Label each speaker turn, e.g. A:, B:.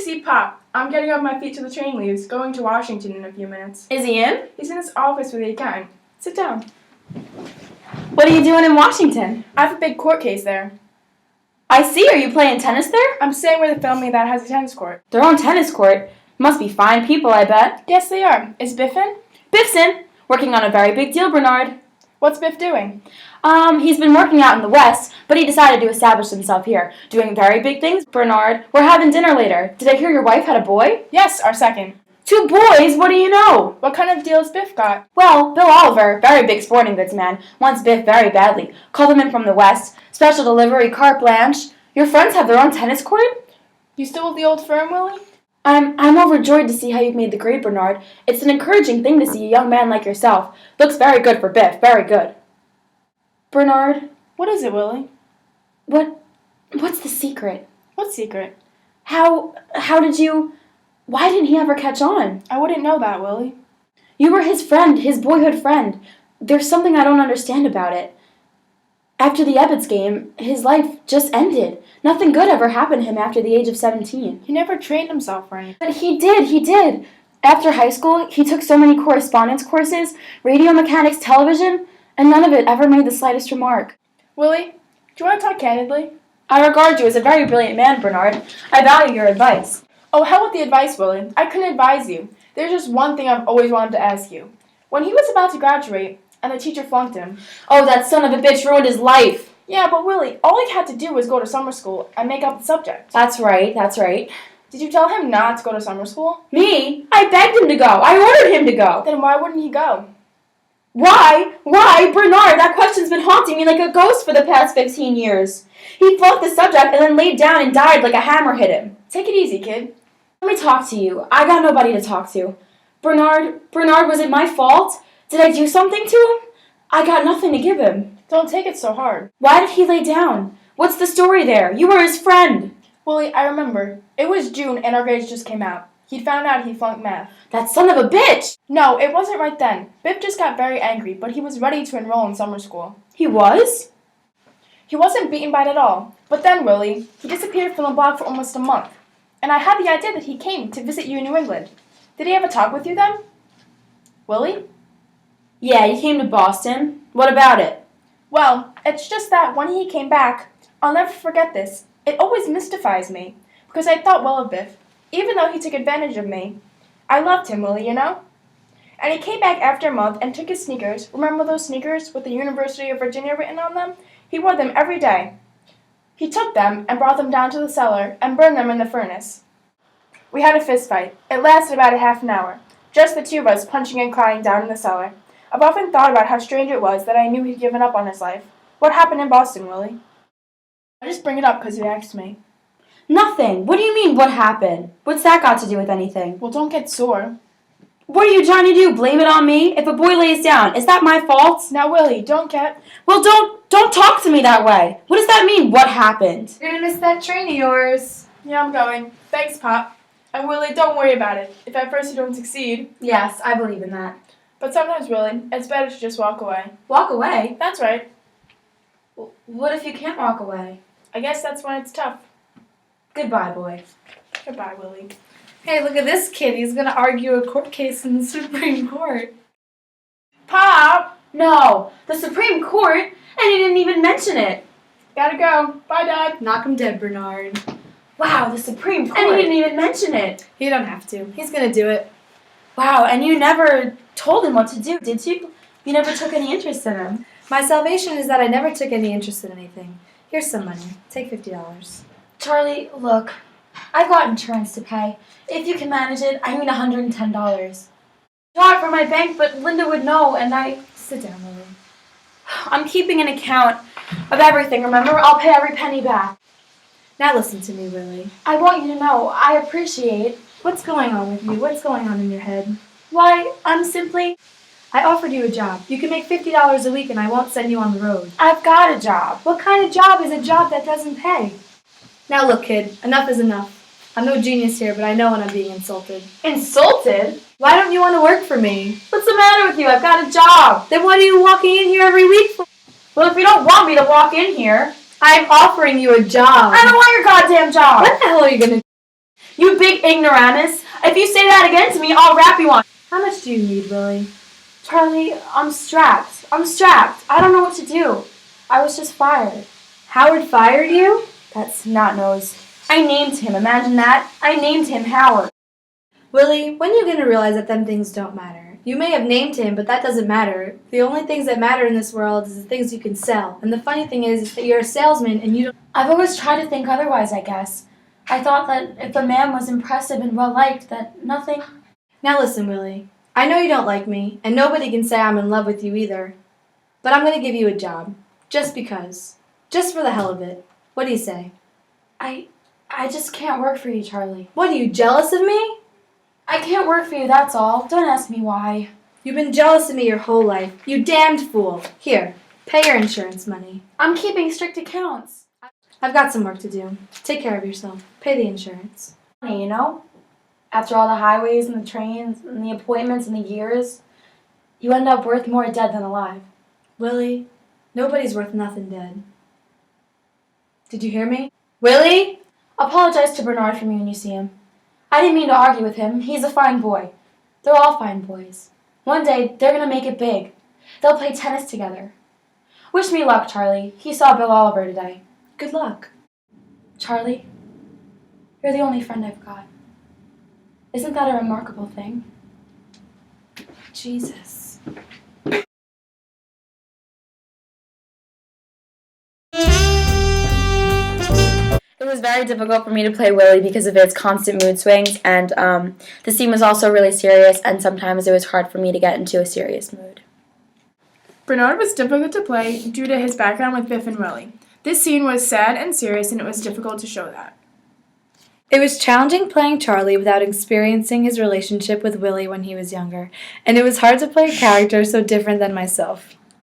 A: see Pop. I'm getting off my feet till the train leaves, going to Washington in a few minutes.
B: Is he in?
A: He's in his office with the accountant. Sit down.
B: What are you doing in Washington?
A: I have a big court case there.
B: I see. Are you playing tennis there?
A: I'm staying with a family that has a tennis court.
B: Their own tennis court? Must be fine people, I bet.
A: Yes, they are. Is Biff in?
B: Biff's in. Working on a very big deal, Bernard.
A: What's Biff doing?
B: He's been working out in the West, but he decided to establish himself here. Doing very big things, Bernard. We're having dinner later. Did I hear your wife had a boy?
A: Yes, our second.
B: 2 boys? What do you know?
A: What kind of deal has Biff got?
B: Well, Bill Oliver, very big sporting goods man, wants Biff very badly. Called him in from the West. Special delivery, carte blanche. Your friends have their own tennis court?
A: You still with the old firm, Willie?
B: I'm overjoyed to see how you've made the grade, Bernard. It's an encouraging thing to see a young man like yourself. Looks very good for Biff, very good. Bernard?
A: What is it, Willie?
B: What's the secret?
A: What secret?
B: How did you... Why didn't he ever catch on?
A: I wouldn't know that, Willie.
B: You were his friend, his boyhood friend. There's something I don't understand about it. After the Ebbets game, his life just ended. Nothing good ever happened to him after the age of 17.
A: He never trained himself for anything.
B: But he did. After high school, he took so many correspondence courses, radio mechanics, television, and none of it ever made the slightest remark.
A: Willie, do you want to talk candidly?
B: I regard you as a very brilliant man, Bernard. I value your advice.
A: Oh, hell with the advice, Willie. I couldn't advise you. There's just one thing I've always wanted to ask you. When he was about to graduate, and the teacher flunked him.
B: Oh, that son of a bitch ruined his life.
A: Yeah, but Willie, all he had to do was go to summer school and make up the subject.
B: That's right.
A: Did you tell him not to go to summer school?
B: Me? I begged him to go. I ordered him to go.
A: Then why wouldn't he go?
B: Why? Bernard, that question's been haunting me like a ghost for the past 15 years. He flunked the subject and then laid down and died like a hammer hit him.
A: Take it easy, kid.
B: Let me talk to you. I got nobody to talk to. Bernard, was it my fault? Did I do something to him? I got nothing to give him.
A: Don't take it so hard.
B: Why did he lay down? What's the story there? You were his friend.
A: Willie, I remember. It was June and our grades just came out. He'd found out he flunked math.
B: That son of a bitch!
A: No, it wasn't right then. Biff just got very angry, but he was ready to enroll in summer school.
B: He was?
A: He wasn't beaten by it at all. But then, Willie, he disappeared from the block for almost a month. And I had the idea that he came to visit you in New England. Did he have a talk with you then? Willie?
B: Yeah, he came to Boston. What about it?
A: Well, it's just that when he came back, I'll never forget this. It always mystifies me, because I thought well of Biff, even though he took advantage of me. I loved him, Willie, you know? And he came back after a month and took his sneakers. Remember those sneakers with the University of Virginia written on them? He wore them every day. He took them and brought them down to the cellar and burned them in the furnace. We had a fist fight. It lasted about a half an hour. Just the two of us punching and crying down in the cellar. I've often thought about how strange it was that I knew he'd given up on his life. What happened in Boston, Willie? I just bring it up because you asked me.
B: Nothing. What do you mean, what happened? What's that got to do with anything?
A: Well, don't get sore.
B: What are you trying to do? Blame it on me? If a boy lays down, is that my fault?
A: Now, Willie, don't get...
B: Well, don't talk to me that way. What does that mean, what happened?
C: You're gonna miss that train of yours.
A: Yeah, I'm going. Thanks, Pop. And Willie, don't worry about it. If at first you don't succeed.
B: Yes, I believe in that.
A: But sometimes, Willie, it's better to just walk away.
B: Walk away?
A: That's right.
B: What if you can't walk away?
A: I guess that's when it's tough.
B: Goodbye, boy.
A: Goodbye, Willie.
C: Hey, look at this kid. He's gonna argue a court case in the Supreme Court.
A: Pop!
B: No, the Supreme Court? And he didn't even mention it.
A: Gotta go. Bye, Dad.
C: Knock him dead, Bernard.
B: Wow, the Supreme Court.
C: And
B: he didn't even mention it.
C: You don't have to. He's gonna do it.
B: Wow, and you never told him what to do, did you? You never took any interest in him.
C: My salvation is that I never took any interest in anything. Here's some money. Take $50.
B: Charlie, look, I've got insurance to pay. If you can manage it, I need $110. Draw it from my bank, but Linda would know, and I...
C: Sit down, Lily.
B: I'm keeping an account of everything, remember? I'll pay every penny back.
C: Now listen to me, Lily.
B: I want you to know, I appreciate...
C: What's going on with you? What's going on in your head?
B: Why, I'm simply...
C: I offered you a job. You can make $50 a week and I won't send you on the road.
B: I've got a job.
C: What kind of job is a job that doesn't pay? Now look, kid, enough is enough. I'm no genius here, but I know when I'm being insulted.
B: Insulted?
C: Why don't you want to work for me?
B: What's the matter with you? I've got a job.
C: Then what are you walking in here every week for?
B: Well, if you don't want me to walk in here...
C: I'm offering you a job.
B: I don't want your goddamn job.
C: What the hell are you going to do?
B: You big ignoramus! If you say that again to me, I'll rap you on.
C: How much do you need, Willie?
B: Charlie, I'm strapped. I don't know what to do. I was just fired.
C: Howard fired you?
B: That snot-nose. I named him, imagine that. I named him Howard.
C: Willie, when are you going to realize that them things don't matter? You may have named him, but that doesn't matter. The only things that matter in this world is the things you can sell. And the funny thing is that you're a salesman and you don't...
B: I've always tried to think otherwise, I guess. I thought that if a man was impressive and well-liked, that nothing...
C: Now listen, Willie. I know you don't like me, and nobody can say I'm in love with you either. But I'm going to give you a job. Just because. Just for the hell of it. What do you say?
B: I just can't work for you, Charlie.
C: What, are you jealous of me?
B: I can't work for you, that's all. Don't ask me why.
C: You've been jealous of me your whole life. You damned fool. Here, pay your insurance money.
B: I'm keeping strict accounts.
C: I've got some work to do. Take care of yourself. Pay the insurance.
B: Funny, you know? After all the highways and the trains and the appointments and the years, you end up worth more dead than alive.
C: Willie, nobody's worth nothing dead. Did you hear me? Willie?
B: Apologize to Bernard for me when you see him. I didn't mean to argue with him. He's a fine boy. They're all fine boys. One day, they're going to make it big. They'll play tennis together. Wish me luck, Charlie. He saw Bill Oliver today.
C: Good luck.
B: Charlie, you're the only friend I've got. Isn't that a remarkable thing?
C: Jesus.
B: It was very difficult for me to play Willie because of his constant mood swings, and the scene was also really serious, and sometimes it was hard for me to get into a serious mood.
A: Bernard was difficult to play due to his background with Biff and Willie. This scene was sad and serious, and it was difficult to show that.
C: It was challenging playing Charlie without experiencing his relationship with Willie when he was younger, and it was hard to play a character so different than myself.